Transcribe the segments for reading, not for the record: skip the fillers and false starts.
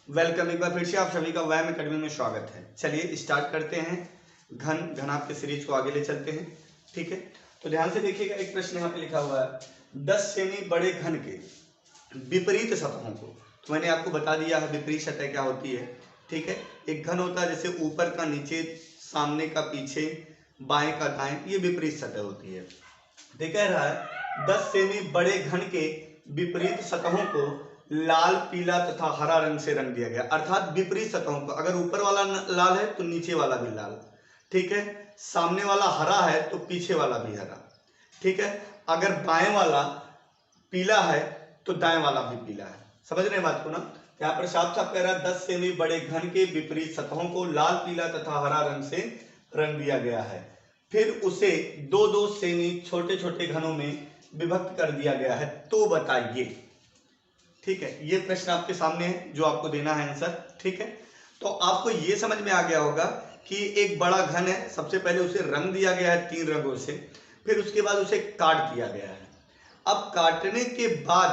Welcome, एक बार फिर से आप सभी का वैम एकेडमी में स्वागत है। चलिए स्टार्ट करते हैं। घन के सीरीज को आगे ले चलते हैं। ठीक है, तो ध्यान से देखिएगा, एक प्रश्न यहाँ पे लिखा हुआ है 10 सेमी बड़े घन के विपरीत सतहों को। तो मैंने आपको बता दिया है विपरीत सतह क्या होती है। ठीक है, एक घन होता है जैसे ऊपर का नीचे, सामने का पीछे, बाएं का दाएं, ये विपरीत सतह होती है। तो कह रहा है 10 सेमी बड़े घन के विपरीत सतहों को लाल, पीला तथा हरा रंग से रंग दिया गया। अर्थात विपरीत सतहों को, अगर ऊपर वाला लाल है तो नीचे वाला भी लाल। ठीक है, सामने वाला हरा है तो पीछे वाला भी हरा। ठीक है, अगर बाएं वाला पीला है तो दाएं वाला भी पीला है। समझ रहे हैं बात को ना। यहाँ पर साफ साफ कह रहा है 10 सेमी बड़े घन के विपरीत सतहों को लाल, पीला तथा हरा रंग से रंग दिया गया है। फिर उसे 2-2 सेमी छोटे छोटे घनों में विभक्त कर दिया गया है, तो बताइए। ठीक है, ये प्रश्न आपके सामने है जो आपको देना है आंसर। ठीक है, तो आपको ये समझ में आ गया होगा कि एक बड़ा घन है, सबसे पहले उसे रंग दिया गया है 3 रंगों से, फिर उसके बाद उसे काट दिया गया है। अब काटने के बाद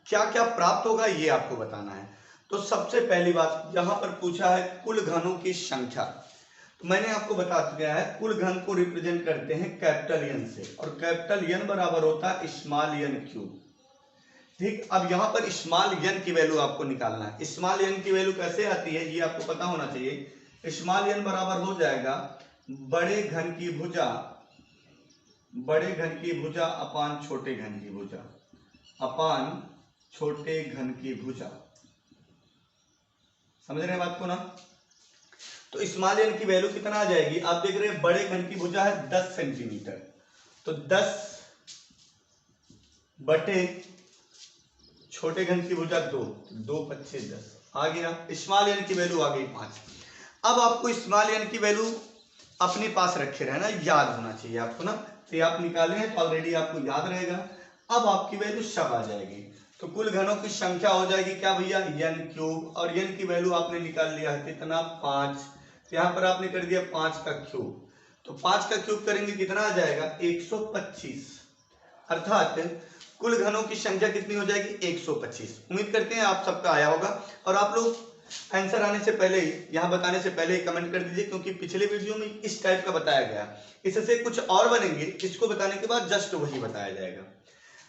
क्या क्या प्राप्त होगा ये आपको बताना है। तो सबसे पहली बात यहाँ पर पूछा है कुल घनों की संख्या। तो मैंने आपको बता दिया है कुल घन को रिप्रेजेंट करते हैं कैपिटल एन से, और कैपिटल एन बराबर होता है स्मॉल एन क्यूब। ठीक, अब यहाँ पर स्मॉल एन की वैल्यू आपको निकालना है। स्मॉल एन की वैल्यू कैसे आती है ये आपको पता होना चाहिए। स्मॉल एन बराबर हो जाएगा बड़े घन की भुजा अपान छोटे घन की भुजा अपान छोटे घन की भुजा। समझ रहे हैं बात को ना। तो स्मॉल एन की वैल्यू कितना आ जाएगी, आप देख रहे हैं बड़े घन की भुजा है 10 सेंटीमीटर, तो 10 बटे छोटे घन की भुजा 2, 2 5 10 आ गया। स्मॉल एन की वैल्यू आ गई 5। अब आपको स्मॉल एन की वैल्यू अपने पास रखे रहना, याद होना चाहिए आपको ना। तो आप निकाले हैं तो ऑलरेडी आपको याद रहेगा। अब आपकी वैल्यू सब आ जाएगी। तो कुल घनों की संख्या हो जाएगी क्या भैया, एन क्यूब, और एन की वैल्यू आपने निकाल लिया है कितना, 5। तो यहाँ पर आपने कर दिया 5 का क्यूब, तो 5 का क्यूब करेंगे कितना आ जाएगा 125। अर्थात कुल घनों की संख्या कितनी हो जाएगी 125। उम्मीद करते हैं आप सबका आया होगा, और आप लोग आंसर आने से पहले ही, यहाँ बताने से पहले ही कमेंट कर दीजिए, क्योंकि पिछले वीडियो में इस टाइप का बताया गया, इससे कुछ और बनेंगे, इसको बताने के बाद जस्ट वही बताया जाएगा।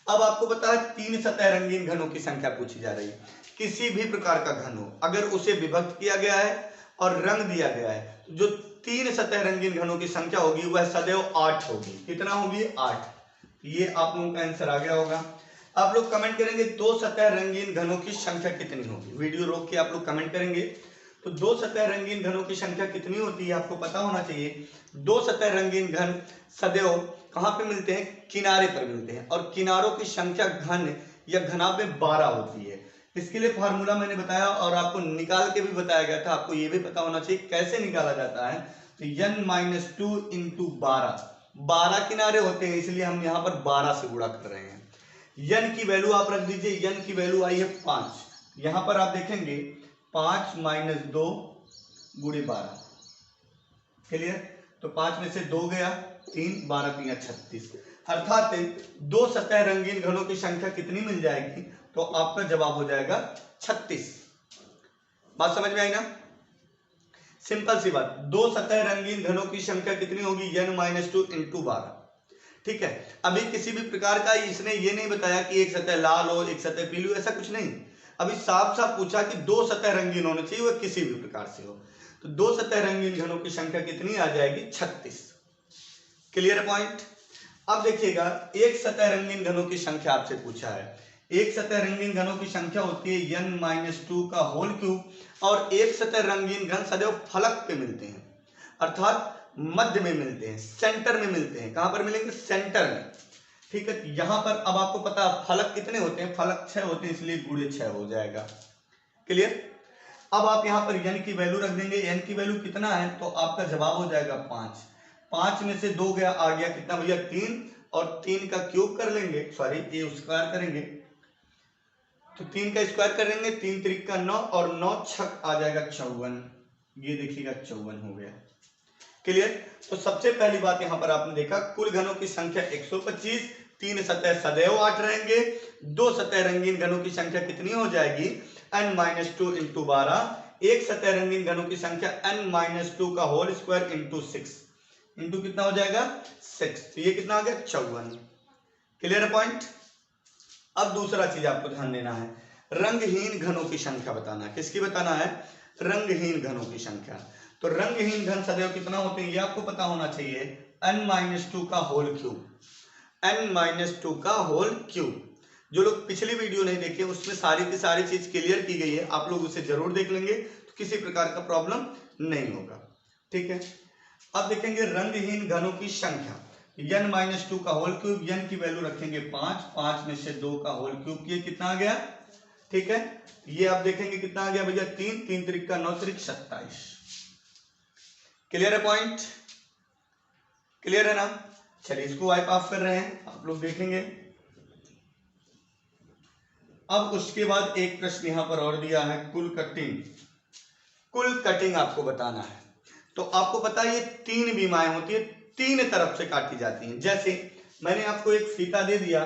अब आपको पता है 3 सतह रंगीन घनों की संख्या पूछी जा रही है। किसी भी प्रकार का घन हो, अगर उसे विभक्त किया गया है और रंग दिया गया है, जो 3 सतह रंगीन घनों की संख्या होगी वह सदैव 8 होगी। कितना होगी, 8। ये आप लोगों का आंसर आ गया होगा। आप लोग कमेंट करेंगे 2 सतह रंगीन घनों की संख्या कितनी होगी। वीडियो रोक के आप लोग कमेंट करेंगे। तो 2 सतह रंगीन घनों की संख्या कितनी होती है आपको पता होना चाहिए। 2 सतह रंगीन घन सदैव कहाँ पे मिलते हैं, किनारे पर मिलते हैं, और किनारों की संख्या घन या घनाभ में 12 होती है। इसके लिए फार्मूला मैंने बताया और आपको निकाल के भी बताया गया था। आपको ये भी पता होना चाहिए कैसे निकाला जाता है। तो n-2 इंटू 12 किनारे होते हैं, इसलिए हम यहाँ पर 12 से गुणा कर रहे हैं। n की वैल्यू आप रख दीजिए, n की वैल्यू आई है 5। यहाँ पर आप देखेंगे 5 - 2 गुणे 12। क्लियर, तो 5 में से 2 गया 3, 12 × 3 = 36। अर्थात 2 सतह रंगीन घनों की संख्या कितनी मिल जाएगी, तो आपका जवाब हो जाएगा 36। बात समझ में आई ना, सिंपल सी बात। 2 सतह रंगीन घनों की संख्या कितनी होगी, n-2 इंटू 12। ठीक है, अभी किसी भी प्रकार का इसने ये नहीं बताया कि एक सतह लाल हो एक सतह पीली हो, ऐसा कुछ नहीं। अभी साफ साफ पूछा कि 2 सतह रंगीन होने चाहिए, वह किसी भी प्रकार से हो। तो 2 सतह रंगीन घनों की संख्या कितनी आ जाएगी, 36। Clear point. अब देखिएगा एक सतह रंगीन घनों की संख्या आपसे पूछा है। एक सतह रंगीन घनों की संख्या होती है n-2 का होल क्यूब, और एक सतह रंगीन घन सदैव फलक पे मिलते हैं, अर्थात मध्य में मिलते हैं, सेंटर में मिलते हैं। कहां पर मिलेंगे, सेंटर में। ठीक है, यहां पर अब आपको पता है फलक कितने होते हैं, फलक 6 होते हैं, इसलिए गुणे 6 हो जाएगा। क्लियर। अब आप यहां पर n की वैल्यू रख देंगे। n की वैल्यू कितना है, तो आपका जवाब हो जाएगा 5। 5 में से 2 गया, आ गया कितना भैया 3, और 3 का क्यूब कर लेंगे, सॉरी ये स्क्वायर करेंगे, तो 3 का स्क्वायर करेंगे, 3 त्रिक का 9, और 9 छक आ जाएगा 54। ये देखिएगा 54 हो गया। क्लियर। तो सबसे पहली बात यहां पर आपने देखा कुल घनों की संख्या 125, तीन सतह सदैव 8 रहेंगे, दो सतह रंगीन घनों की संख्या कितनी हो जाएगी n-2 इंटू 12, एक सतह रंगीन घनों की संख्या n-2 का होल स्क्वायर इंटू 6 इंटू कितना हो जाएगा 6, तो ये कितना आ गया 54। क्लियर है पॉइंट। अब दूसरा चीज आपको ध्यान देना है, रंगहीन घनों की संख्या बताना है। किसकी बताना है, रंगहीन घनों की संख्या। तो रंगहीन घन सदैव कितना होते हैं ये आपको पता होना चाहिए, n-2 का होल क्यूब, n-2 का होल क्यूब। जो लोग पिछली वीडियो नहीं देखे उसमें सारी की सारी चीज क्लियर की गई है, आप लोग उसे जरूर देख लेंगे तो किसी प्रकार का प्रॉब्लम नहीं होगा। ठीक है, अब देखेंगे रंगहीन घनों की संख्या, n-2 का होल क्यूब, n की वैल्यू रखेंगे 5, 5 में से 2 का होल क्यूब, ये कितना आ गया। ठीक है, ये आप देखेंगे कितना आ गया भैया 3, 3 त्रिक का 9 त्रिक 27। क्लियर है पॉइंट, क्लियर है ना। चलिए इसको वाइप ऑफ कर रहे हैं, आप लोग देखेंगे। अब उसके बाद एक प्रश्न यहां पर और दिया है, कुल कटिंग। कुल कटिंग आपको बताना है। तो आपको पता है ये 3 बीमाएं होती है, 3 तरफ से काटी जाती हैं। जैसे मैंने आपको एक फीता दे दिया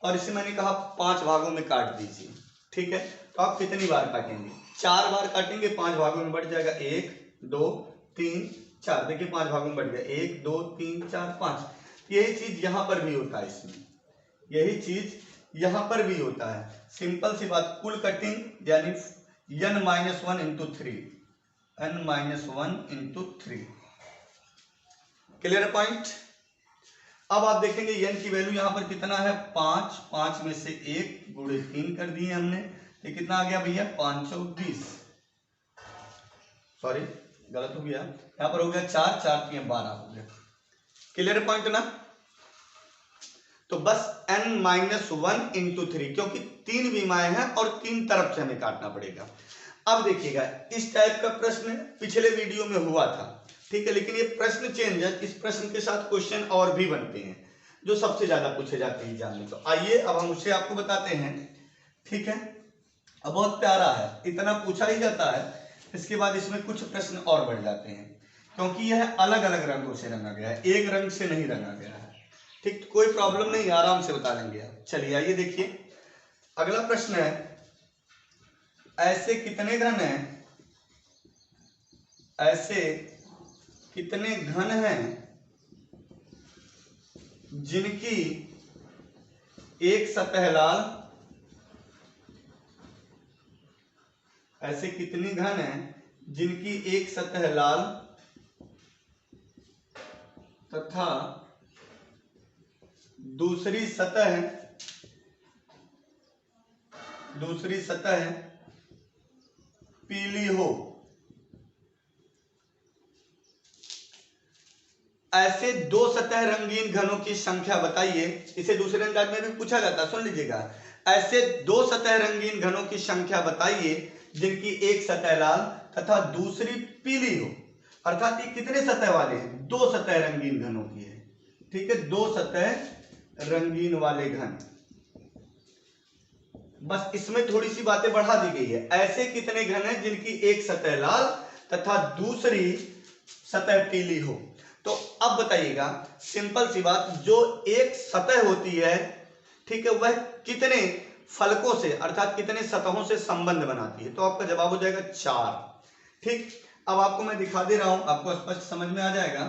और इसे मैंने कहा 5 भागों में काट दीजिए। ठीक है, तो आप कितनी बार काटेंगे, 4 बार काटेंगे, 5 भागों में बढ़ जाएगा 1 2 3 4। देखिए 5 भागों में बढ़ गया 1 2 3 4 5। यही चीज यहां पर भी होता है, इसमें यही चीज यहां पर भी होता है। सिंपल सी बात, कुल कटिंग यानी n-1 into 3, n-1 into 3। Clear है पॉइंट। अब आप देखेंगे n की वैल्यू यहां पर कितना है 5, 5 में से 1 गुणे 3 कर दिए हमने, तो कितना आ गया भैया 520। सॉरी गलत हो गया, यहां पर हो गया 4, 4 3 12 हो गया। क्लियर पॉइंट ना। तो बस n-1 इंटू 3, क्योंकि 3 बीमाएं हैं और 3 तरफ से हमें काटना पड़ेगा। अब देखिएगा इस टाइप का प्रश्न पिछले वीडियो में हुआ था, ठीक है, लेकिन ये प्रश्न चेंज है। इस प्रश्न के साथ क्वेश्चन और भी बनते हैं जो सबसे ज्यादा पूछे जाते हैं एग्जाम में। तो आइए अब हम उसे आपको बताते हैं। ठीक है, अब बहुत प्यारा है, इतना पूछा ही जाता है, इसके बाद इसमें कुछ प्रश्न और बढ़ जाते हैं, क्योंकि यह अलग अलग रंगों से रंगा गया है, एक रंग से नहीं रंगा गया है। ठीक, तो कोई प्रॉब्लम नहीं, आराम से बता देंगे आप। चलिए आइए देखिए, अगला प्रश्न है, ऐसे कितने घन हैं, ऐसे कितने घन हैं जिनकी एक सतह लाल, ऐसे कितनी घन हैं जिनकी एक सतह लाल तथा दूसरी सतह पीली हो। ऐसे 2 सतह रंगीन घनों की संख्या बताइए। इसे दूसरे अंदाज में भी पूछा जाता है, सुन लीजिएगा। ऐसे 2 सतह रंगीन घनों की संख्या बताइए जिनकी एक सतह लाल तथा दूसरी पीली हो। अर्थात ये कितने सतह वाले हैं, 2 सतह रंगीन घनों की है। ठीक है, 2 सतह रंगीन वाले घन। बस इसमें थोड़ी सी बातें बढ़ा दी गई है। ऐसे कितने घन हैं जिनकी एक सतह लाल तथा दूसरी सतह पीली हो। तो अब बताइएगा, सिंपल सी बात, जो एक सतह होती है, ठीक है, वह कितने फलकों से अर्थात कितने सतहों से संबंध बनाती है। तो आपका जवाब हो जाएगा 4। ठीक, अब आपको मैं दिखा दे रहा हूं, आपको स्पष्ट समझ में आ जाएगा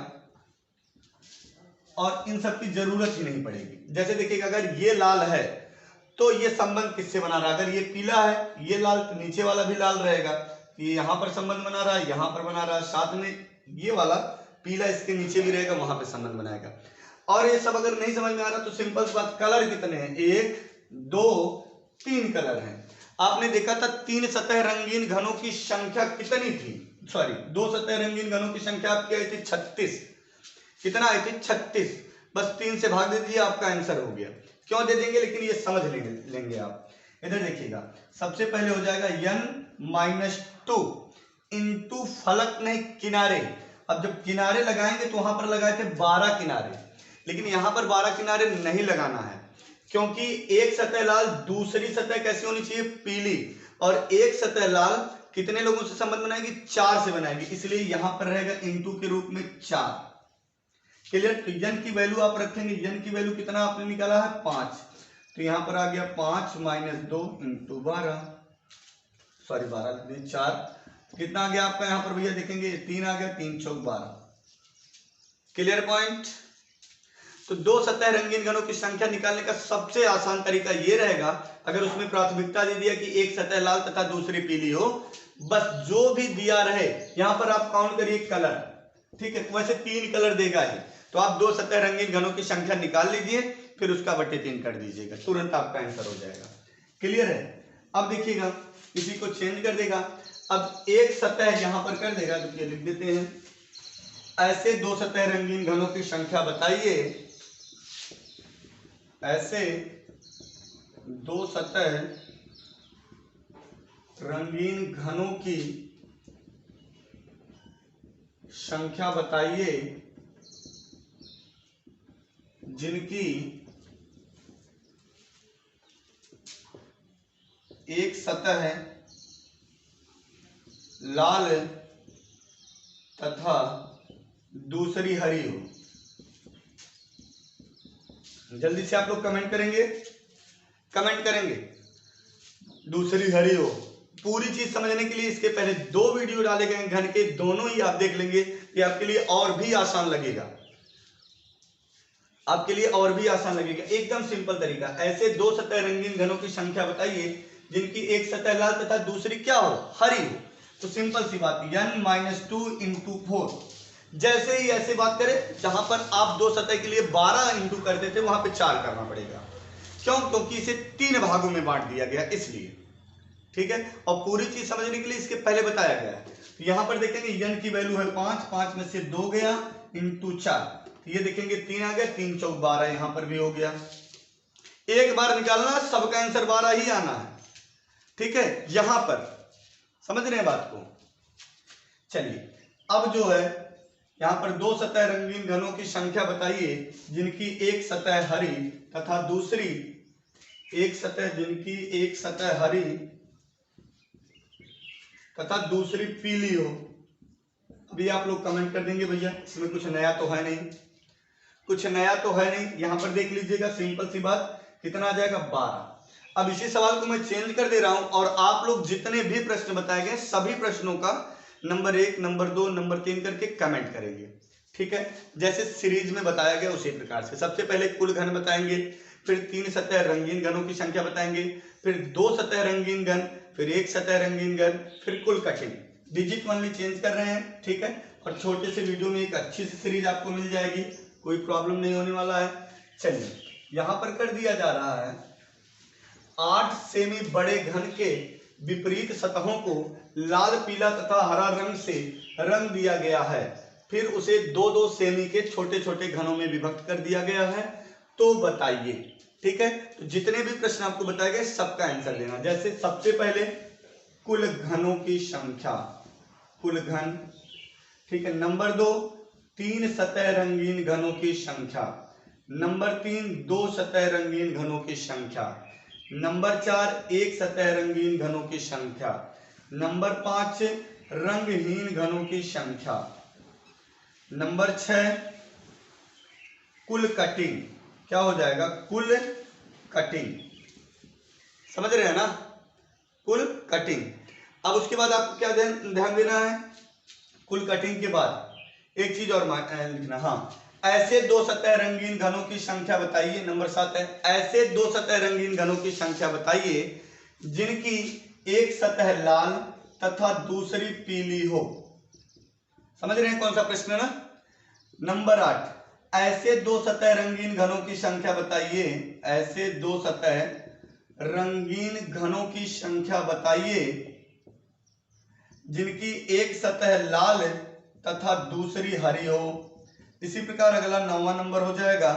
और इन सब की जरूरत ही नहीं पड़ेगी। जैसे देखिएगा, अगर ये लाल है तो ये संबंध किससे बना रहा है, अगर ये पीला है ये लाल तो नीचे वाला भी लाल रहेगा, ये यहां पर संबंध बना रहा है, यहां पर बना रहा है, साथ में ये वाला पीला इसके नीचे भी रहेगा, वहां पे संबंध बनाएगा। और ये सब अगर नहीं समझ में आ रहा तो सिंपल सी बात, कलर कितने हैं, 1 2 3 कलर हैं। आपने देखा था 3 सतह रंगीन घनों की संख्या कितनी थी, सॉरी 2 सतह रंगीन घनों की संख्या आपकी आई थी 36। कितना आई थी 36। बस 3 से भाग दे दीजिए, आपका आंसर हो गया। क्यों दे देंगे, लेकिन ये समझ लेंगे आप। इधर देखिएगा, सबसे पहले हो जाएगा n-2 इंटू फलक नहीं किनारे। अब जब किनारे लगाएंगे तो वहां पर लगाए थे 12 किनारे, लेकिन यहां पर 12 किनारे नहीं लगाना है, क्योंकि एक सतह लाल दूसरी सतह कैसी होनी चाहिए, पीली, और एक सतह लाल कितने लोगों से संबंध बनाएगी, 4 से बनाएगी, इसलिए यहां पर रहेगा इंटू के रूप में 4। क्लियर। तो n की वैल्यू आप रखेंगे, n की वैल्यू कितना आपने निकाला है 5, तो यहाँ पर आ गया 5 - 2 × 12, सॉरी 12 4, कितना आ गया आपका यहाँ पर भैया देखेंगे 3 आ गया, 3 × 4 = 12। Clear point. तो दो सतह रंगीन घनों की संख्या निकालने का सबसे आसान तरीका ये रहेगा, अगर उसमें प्राथमिकता दे दिया कि एक सतह लाल तथा दूसरी पीली हो, बस जो भी दिया रहे यहां पर आप काउंट करिए कलर, ठीक है। वैसे 3 कलर देगा ही, तो आप दो सतह रंगीन घनों की संख्या निकाल लीजिए, फिर उसका बटे 3 कर दीजिएगा, तुरंत आपका आंसर हो जाएगा। क्लियर है। अब देखिएगा इसी को चेंज कर देगा, अब एक सतह यहां पर कर देगा, तो लिख देते हैं ऐसे दो सतह रंगीन घनों की संख्या बताइए, ऐसे दो सतह रंगीन घनों की संख्या बताइए जिनकी एक सतह लाल तथा दूसरी हरी हो। जल्दी से आप लोग कमेंट करेंगे, कमेंट करेंगे दूसरी हरी हो। पूरी चीज समझने के लिए इसके पहले 2 वीडियो डाले गए घन के, दोनों ही आप देख लेंगे, ये आपके लिए और भी आसान लगेगा, आपके लिए और भी आसान लगेगा। एकदम सिंपल तरीका, ऐसे दो सतह रंगीन घनों की संख्या बताइए जिनकी एक सतह लाल तथा दूसरी क्या हो, हरी हो। तो सिंपल सी बात, n - 2 × 4। जैसे ही ऐसे बात करें जहां पर आप दो सतह के लिए 12 इंटू करते थे, वहां पे 4 करना पड़ेगा। क्यों? क्योंकि इसे 3 भागों में बांट दिया गया इसलिए, ठीक है। और पूरी चीज समझने के लिए इसके पहले बताया गया है। तो यहां पर देखेंगे n की वैल्यू है 5, 5 में से 2 गया × 4, तो ये देखेंगे 3 आ गया, 3 × 4 = 12, यहां पर भी हो गया। एक बार निकालना, सबका आंसर 12 ही आना है, ठीक है। यहां पर समझ रहे हैं बात को। चलिए अब जो है यहां पर दो सतह रंगीन घनों की संख्या बताइए जिनकी एक सतह हरी तथा दूसरी एक सतह, जिनकी एक सतह हरी तथा दूसरी पीली हो। अभी आप लोग कमेंट कर देंगे भैया इसमें कुछ नया तो है नहीं, कुछ नया तो है नहीं। यहां पर देख लीजिएगा, सिंपल सी बात, कितना आ जाएगा 12। अब इसी सवाल को मैं चेंज कर दे रहा हूं और आप लोग जितने भी प्रश्न बताए गए सभी प्रश्नों का नंबर 1, नंबर 2, नंबर 3 करके कमेंट करेंगे, ठीक है। जैसे सीरीज में बताया गया उसी प्रकार से सबसे पहले कुल घन बताएंगे, फिर 3 सतह रंगीन घनों की संख्या बताएंगे, फिर 2 सतह रंगीन घन, फिर 1 सतह रंगीन घन, फिर कुल कटिंग। डिजिट ओनली चेंज कर रहे हैं, ठीक है। और छोटे से वीडियो में एक अच्छी सी सीरीज आपको मिल जाएगी, कोई प्रॉब्लम नहीं होने वाला है। चलिए यहां पर कर दिया जा रहा है 8 सेमी बड़े घन के विपरीत सतहों को लाल, पीला तथा हरा रंग से रंग दिया गया है, फिर उसे 2-2 सेमी के छोटे छोटे घनों में विभक्त कर दिया गया है, तो बताइए, ठीक है। तो जितने भी प्रश्न आपको बताए गए सबका आंसर देना। जैसे सबसे पहले कुल घनों की संख्या, कुल घन, ठीक है। नंबर 2 3 सतह रंगीन घनों की संख्या, नंबर 3 2 सतह रंगीन घनों की संख्या, नंबर 4 1 सतह रंगीन घनों की संख्या, नंबर 5 रंगहीन घनों की संख्या, नंबर 6 कुल कटिंग। क्या हो जाएगा? कुल कटिंग। समझ रहे हैं ना, कुल कटिंग। अब उसके बाद आपको क्या ध्यान देना है, कुल कटिंग के बाद एक चीज और लिखना, हाँ, ऐसे दो सतह रंगीन घनों की संख्या बताइए। नंबर 7 है, ऐसे दो सतह रंगीन घनों की संख्या बताइए जिनकी एक सतह लाल तथा दूसरी पीली हो। समझ रहे हैं कौन सा प्रश्न है ना। नंबर 8, ऐसे दो सतह रंगीन घनों की संख्या बताइए, ऐसे दो सतह रंगीन घनों की संख्या बताइए जिनकी एक सतह लाल तथा दूसरी हरी हो। इसी प्रकार अगला 9वां नंबर हो जाएगा,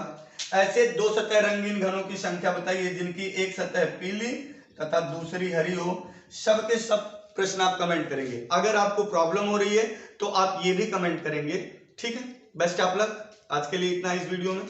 ऐसे दो सतह रंगीन घनों की संख्या बताइए जिनकी एक सतह पीली तथा दूसरी हरी हो। सब के सब प्रश्न आप कमेंट करेंगे। अगर आपको प्रॉब्लम हो रही है तो आप ये भी कमेंट करेंगे, ठीक है। Best of luck. आज के लिए इतना इस वीडियो में।